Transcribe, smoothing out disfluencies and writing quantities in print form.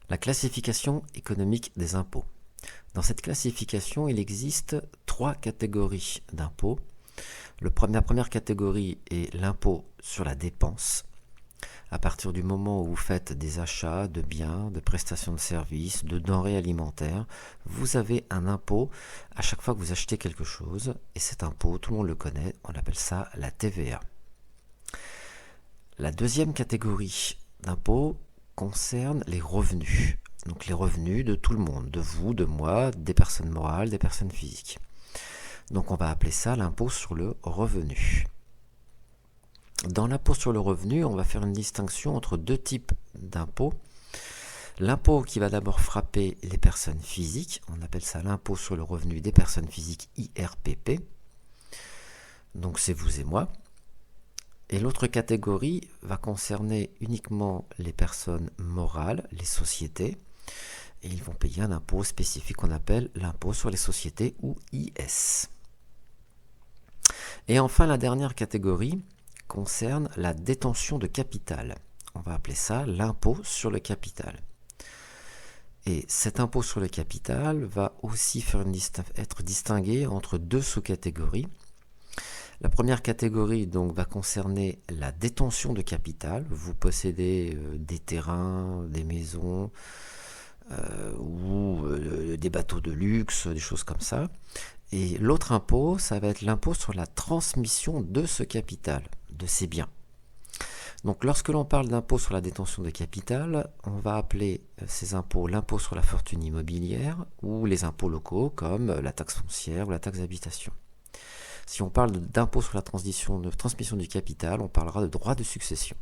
La classification économique des impôts. Dans cette classification, il existe 3 catégories d'impôts. La première catégorie est l'impôt sur la dépense. À partir du moment où vous faites des achats de biens, de prestations de services, de denrées alimentaires, vous avez un impôt à chaque fois que vous achetez quelque chose. Et cet impôt, tout le monde le connaît, on appelle ça la TVA. La deuxième catégorie d'impôts concerne les revenus. Donc les revenus de tout le monde, de vous, de moi, des personnes morales, des personnes physiques. Donc on va appeler ça l'impôt sur le revenu. Dans l'impôt sur le revenu, on va faire une distinction entre 2 types d'impôts. L'impôt qui va d'abord frapper les personnes physiques, on appelle ça l'impôt sur le revenu des personnes physiques IRPP. Donc c'est vous et moi. Et l'autre catégorie va concerner uniquement les personnes morales, les sociétés. Et ils vont payer un impôt spécifique qu'on appelle l'impôt sur les sociétés ou IS. Et enfin, la dernière catégorie concerne la détention de capital. On va appeler ça l'impôt sur le capital. Et cet impôt sur le capital va aussi être distingué entre 2 sous-catégories. La première catégorie donc va concerner la détention de capital. Vous possédez des terrains, des maisons ou des bateaux de luxe, des choses comme ça. Et l'autre impôt, ça va être l'impôt sur la transmission de ce capital, de ces biens. Donc lorsque l'on parle d'impôt sur la détention de capital, on va appeler ces impôts l'impôt sur la fortune immobilière ou les impôts locaux comme la taxe foncière ou la taxe d'habitation. Si on parle d'impôt sur la transmission du capital, on parlera de droit de succession.